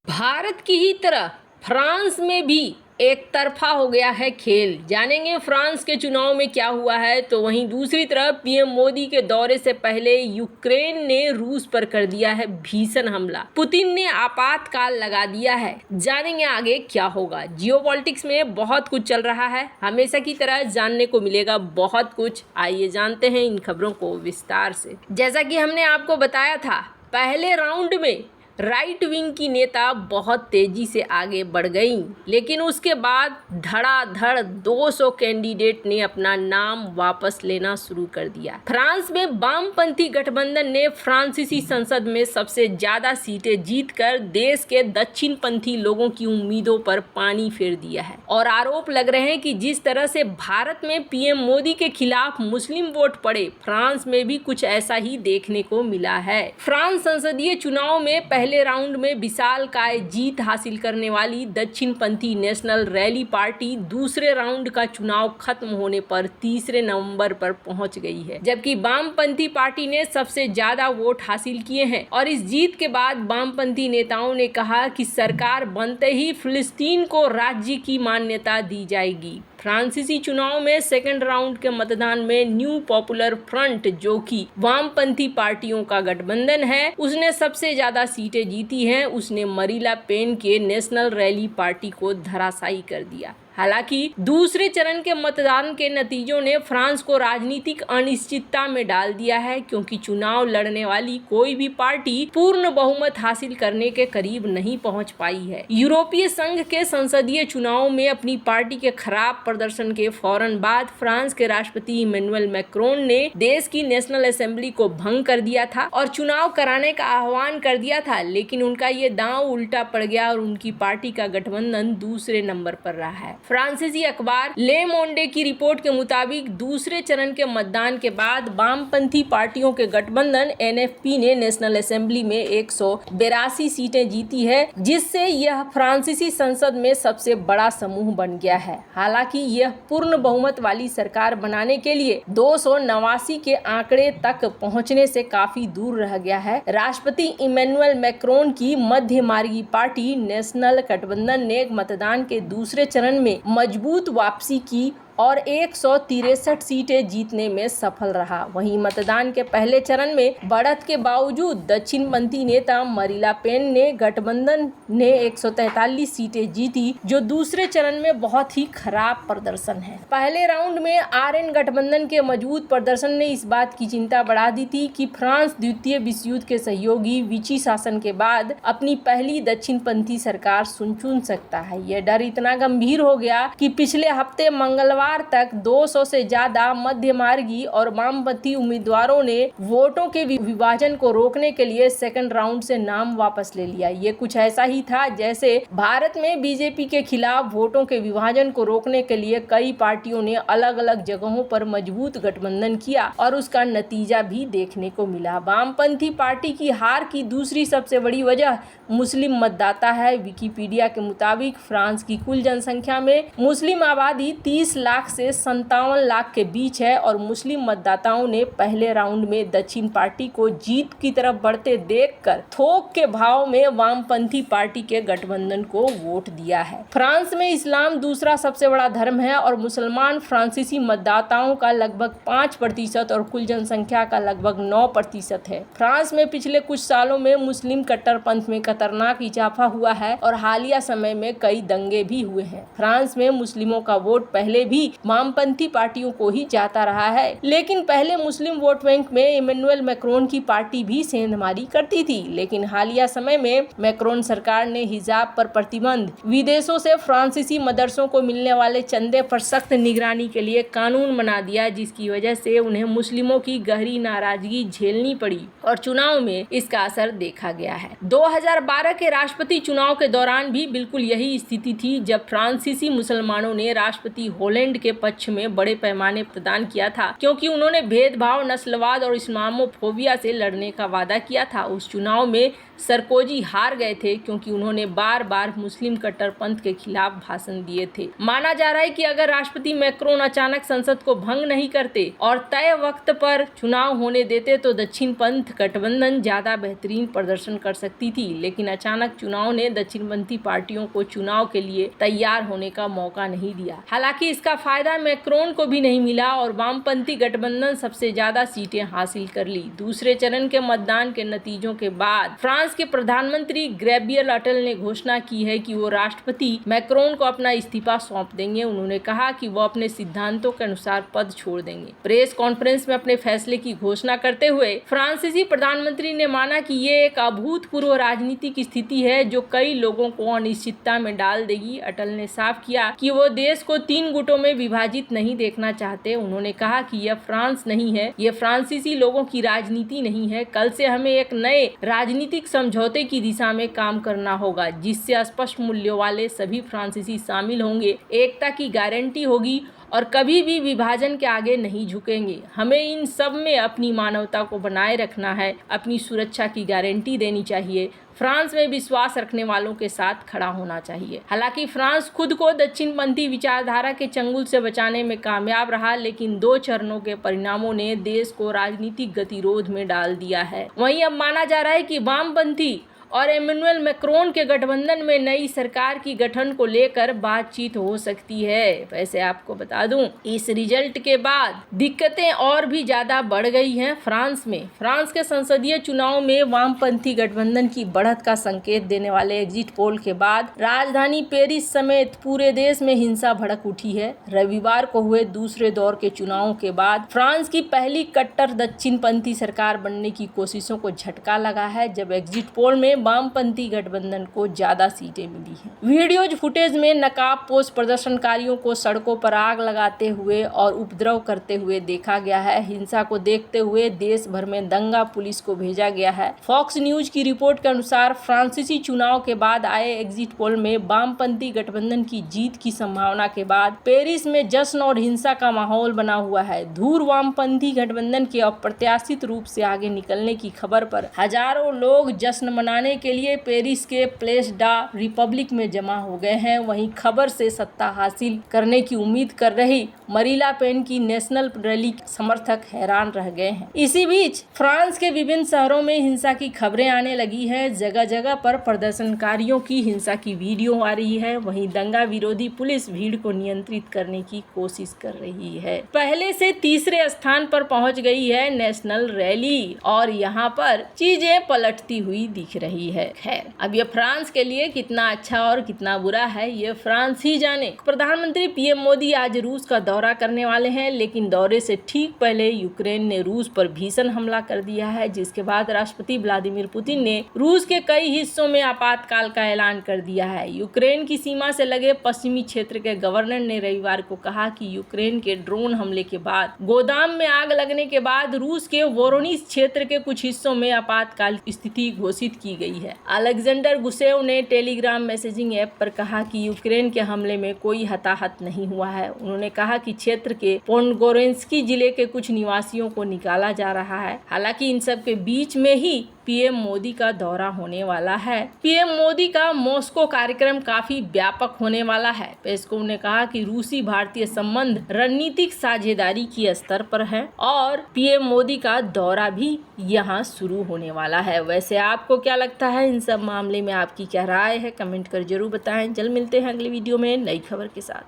भारत की ही तरह फ्रांस में भी एक तरफा हो गया है खेल। जानेंगे फ्रांस के चुनाव में क्या हुआ है। तो वहीं दूसरी तरफ पीएम मोदी के दौरे से पहले यूक्रेन ने रूस पर कर दिया है भीषण हमला। पुतिन ने आपातकाल लगा दिया है। जानेंगे आगे क्या होगा। जियोपॉलिटिक्स में बहुत कुछ चल रहा है, हमेशा की तरह जानने को मिलेगा बहुत कुछ। आइए जानते हैं इन खबरों को विस्तार से। जैसा कि हमने आपको बताया था, पहले राउंड में राइट विंग की नेता बहुत तेजी से आगे बढ़ गईं, लेकिन उसके बाद धड़ाधड़ 200 कैंडिडेट ने अपना नाम वापस लेना शुरू कर दिया। फ्रांस में वामपंथी गठबंधन ने फ्रांसीसी संसद में सबसे ज्यादा सीटें जीतकर देश के दक्षिणपंथी लोगों की उम्मीदों पर पानी फेर दिया है और आरोप लग रहे हैं कि जिस तरह से भारत में पीएम मोदी के खिलाफ मुस्लिम वोट पड़े, फ्रांस में भी कुछ ऐसा ही देखने को मिला है। फ्रांस संसदीय चुनाव में पहले राउंड में विशालकाय जीत हासिल करने वाली दक्षिणपंथी नेशनल रैली पार्टी दूसरे राउंड का चुनाव खत्म होने पर तीसरे नवंबर पर पहुंच गई है, जबकि वामपंथी पार्टी ने सबसे ज्यादा वोट हासिल किए हैं। और इस जीत के बाद वामपंथी नेताओं ने कहा कि सरकार बनते ही फिलिस्तीन को राज्य की मान्यता दी जाएगी। फ्रांसीसी चुनाव में सेकेंड राउंड के मतदान में न्यू पॉपुलर फ्रंट, जो कि वामपंथी पार्टियों का गठबंधन है, उसने सबसे ज्यादा सीटें जीती हैं। उसने मरीला पेन के नेशनल रैली पार्टी को धराशायी कर दिया। हालांकि दूसरे चरण के मतदान के नतीजों ने फ्रांस को राजनीतिक अनिश्चितता में डाल दिया है, क्योंकि चुनाव लड़ने वाली कोई भी पार्टी पूर्ण बहुमत हासिल करने के करीब नहीं पहुंच पाई है। यूरोपीय संघ के संसदीय चुनाव में अपनी पार्टी के खराब प्रदर्शन के फौरन बाद फ्रांस के राष्ट्रपति इमैनुअल मैक्रोन ने देश की नेशनल असेंबली को भंग कर दिया था और चुनाव कराने का आह्वान कर दिया था, लेकिन उनका ये दांव उल्टा पड़ गया और उनकी पार्टी का गठबंधन दूसरे नंबर पर रहा है। फ्रांसीसी अखबार ले मोंडे की रिपोर्ट के मुताबिक दूसरे चरण के मतदान के बाद वामपंथी पार्टियों के गठबंधन एनएफपी ने नेशनल असेंबली में 182 सीटें जीती है, जिससे यह फ्रांसीसी संसद में सबसे बड़ा समूह बन गया है। हालांकि यह पूर्ण बहुमत वाली सरकार बनाने के लिए 289 के आंकड़े तक पहुंचने से काफी दूर रह गया है। राष्ट्रपति इमैनुअल मैक्रोन की मध्य मार्गी पार्टी नेशनल गठबंधन ने मतदान के दूसरे चरण में मजबूत वापसी की और 163 सीटें जीतने में सफल रहा। वहीं मतदान के पहले चरण में बढ़त के बावजूद दक्षिणपंथी नेता मरीला पेन ने गठबंधन ने 143 सीटें जीती, जो दूसरे चरण में बहुत ही खराब प्रदर्शन है। पहले राउंड में आरएन गठबंधन के मजबूत प्रदर्शन ने इस बात की चिंता बढ़ा दी थी कि फ्रांस द्वितीय विश्व युद्ध के सहयोगी विची शासन के बाद अपनी पहली दक्षिणपंथी सरकार चुन सकता है। यह डर इतना गंभीर हो गया कि पिछले हफ्ते मंगलवार तक 200 से ज्यादा मध्य मार्गी और वामपंथी उम्मीदवारों ने वोटों के विभाजन को रोकने के लिए सेकंड राउंड से नाम वापस ले लिया। ये कुछ ऐसा ही था जैसे भारत में बीजेपी के खिलाफ वोटों के विभाजन को रोकने के लिए कई पार्टियों ने अलग अलग जगहों पर मजबूत गठबंधन किया और उसका नतीजा भी देखने को मिला। वामपंथी पार्टी की हार की दूसरी सबसे बड़ी वजह मुस्लिम मतदाता है। विकिपीडिया के मुताबिक फ्रांस की कुल जनसंख्या में मुस्लिम आबादी 30 लाख से 57 लाख के बीच है और मुस्लिम मतदाताओं ने पहले राउंड में दक्षिण पार्टी को जीत की तरफ बढ़ते देखकर थोक के भाव में वामपंथी पार्टी के गठबंधन को वोट दिया है। फ्रांस में इस्लाम दूसरा सबसे बड़ा धर्म है और मुसलमान फ्रांसीसी मतदाताओं का लगभग 5% और कुल जनसंख्या का लगभग 9% है। फ्रांस में पिछले कुछ सालों में मुस्लिम कट्टरपंथ में खतरनाक इजाफा हुआ है और हालिया समय में कई दंगे भी हुए हैं। फ्रांस में मुस्लिमों का वोट पहले भी वामपंथी पार्टियों को ही जाता रहा है, लेकिन पहले मुस्लिम वोट बैंक में इमैनुअल मैक्रोन की पार्टी भी सेंधमारी करती थी। लेकिन हालिया समय में मैक्रोन सरकार ने हिजाब पर प्रतिबंध, विदेशों से फ्रांसीसी मदरसों को मिलने वाले चंदे पर सख्त निगरानी के लिए कानून बना दिया, जिसकी वजह से उन्हें मुस्लिमों की गहरी नाराजगी झेलनी पड़ी और चुनाव में इसका असर देखा गया है। 2012 के राष्ट्रपति चुनाव के दौरान भी बिल्कुल यही स्थिति थी, जब फ्रांसीसी मुसलमानों ने राष्ट्रपति होलैंड के पक्ष में बड़े पैमाने मतदान किया था, क्योंकि उन्होंने भेदभाव, नस्लवाद और इस्लामोफोबिया से लड़ने का वादा किया था। उस चुनाव में सरकोजी हार गए थे क्योंकि उन्होंने बार बार मुस्लिम कट्टरपंथ के खिलाफ भाषण दिए थे। माना जा रहा है कि अगर राष्ट्रपति मैक्रोन अचानक संसद को भंग नहीं करते और तय वक्त पर चुनाव होने देते तो दक्षिण पंथ गठबंधन ज्यादा बेहतरीन प्रदर्शन कर सकती थी, लेकिन अचानक चुनाव ने दक्षिणपंथी पार्टियों को चुनाव के लिए तैयार होने का मौका नहीं दिया। हालांकि इसका फायदा मैक्रोन को भी नहीं मिला और वामपंथी गठबंधन सबसे ज्यादा सीटें हासिल कर ली। दूसरे चरण के मतदान के नतीजों के बाद फ्रांस के प्रधानमंत्री गैब्रियल अटल ने घोषणा की है कि वो राष्ट्रपति मैक्रोन को अपना इस्तीफा सौंप देंगे। उन्होंने कहा कि वो अपने सिद्धांतों के अनुसार पद छोड़ देंगे। प्रेस कॉन्फ्रेंस में अपने फैसले की घोषणा करते हुए फ्रांसीसी प्रधानमंत्री ने माना कि ये एक अभूतपूर्व राजनीतिक स्थिति है जो कई लोगों को अनिश्चितता में डाल देगी। अटल ने साफ किया कि वो देश को 3 गुटों में विभाजित नहीं देखना चाहते। उन्होंने कहा कि यह फ्रांस नहीं है, यह फ्रांसीसी लोगों की राजनीति नहीं है। कल से हमें एक नए राजनीतिक समझौते की दिशा में काम करना होगा जिससे स्पष्ट मूल्यों वाले सभी फ्रांसीसी शामिल होंगे, एकता की गारंटी होगी और कभी भी विभाजन के आगे नहीं झुकेंगे। हमें इन सब में अपनी मानवता को बनाए रखना है, अपनी सुरक्षा की गारंटी देनी चाहिए, फ्रांस में विश्वास रखने वालों के साथ खड़ा होना चाहिए। हालांकि फ्रांस खुद को दक्षिणपंथी विचारधारा के चंगुल से बचाने में कामयाब रहा, लेकिन 2 चरणों के परिणामों ने देश को राजनीतिक गतिरोध में डाल दिया है। वहीं अब माना जा रहा है कि वामपंथी और इमैनुअल मैक्रोन के गठबंधन में नई सरकार की गठन को लेकर बातचीत हो सकती है। वैसे आपको बता दूं, इस रिजल्ट के बाद दिक्कतें और भी ज्यादा बढ़ गई हैं फ्रांस में। फ्रांस के संसदीय चुनाव में वामपंथी गठबंधन की बढ़त का संकेत देने वाले एग्जिट पोल के बाद राजधानी पेरिस समेत पूरे देश में हिंसा भड़क उठी है। रविवार को हुए दूसरे दौर के चुनावों के बाद फ्रांस की पहली कट्टर दक्षिणपंथी सरकार बनने की कोशिशों को झटका लगा है, जब एग्जिट पोल में वामपंथी गठबंधन को ज्यादा सीटें मिली हैं। वीडियोज फुटेज में नकाबपोश प्रदर्शनकारियों को सड़कों पर आग लगाते हुए और उपद्रव करते हुए देखा गया है। हिंसा को देखते हुए देश भर में दंगा पुलिस को भेजा गया है। फॉक्स न्यूज की रिपोर्ट के अनुसार फ्रांसीसी चुनाव के बाद आए एग्जिट पोल में वामपंथी गठबंधन की जीत की संभावना के बाद पेरिस में जश्न और हिंसा का माहौल बना हुआ है। धूर वामपंथी गठबंधन के अप्रत्याशित रूप से आगे निकलने की खबर पर हजारों लोग जश्न मनाने के लिए पेरिस के प्लेस डा रिपब्लिक में जमा हो गए हैं। वहीं खबर से सत्ता हासिल करने की उम्मीद कर रही मरीला पेन की नेशनल रैली समर्थक हैरान रह गए हैं। इसी बीच फ्रांस के विभिन्न शहरों में हिंसा की खबरें आने लगी है। जगह जगह पर प्रदर्शनकारियों की हिंसा की वीडियो आ रही है। वहीं दंगा विरोधी पुलिस भीड़ को नियंत्रित करने की कोशिश कर रही है। पहले से तीसरे स्थान पर पहुंच गई है नेशनल रैली और यहाँ पर चीजें पलटती हुई दिख रही है। खैर, अब ये फ्रांस के लिए कितना अच्छा और कितना बुरा है ये फ्रांस ही जाने। प्रधानमंत्री पीएम मोदी आज रूस का दौरा करने वाले हैं, लेकिन दौरे से ठीक पहले यूक्रेन ने रूस पर भीषण हमला कर दिया है, जिसके बाद राष्ट्रपति व्लादिमीर पुतिन ने रूस के कई हिस्सों में आपातकाल का ऐलान कर दिया है। यूक्रेन की सीमा से लगे पश्चिमी क्षेत्र के गवर्नर ने रविवार को कहा कि यूक्रेन के ड्रोन हमले के बाद गोदाम में आग लगने के बाद रूस के वोरोनिस क्षेत्र के कुछ हिस्सों में आपातकाल स्थिति घोषित की गई है। अलेक्जेंडर गुसेव ने टेलीग्राम मैसेजिंग ऐप पर कहा कि यूक्रेन के हमले में कोई हताहत नहीं हुआ है। उन्होंने कहा कि क्षेत्र के पोनगोरेंस्की जिले के कुछ निवासियों को निकाला जा रहा है। हालांकि इन सब के बीच में ही पीएम मोदी का दौरा होने वाला है। पीएम मोदी का मॉस्को कार्यक्रम काफी व्यापक होने वाला है। पेस्कोव ने कहा कि रूसी भारतीय संबंध रणनीतिक साझेदारी की स्तर पर है और पीएम मोदी का दौरा भी यहाँ शुरू होने वाला है। वैसे आपको क्या लगता है इन सब मामले में, आपकी क्या राय है, कमेंट कर जरूर बताएं। जल्द मिलते हैं अगली वीडियो में नई खबर के साथ।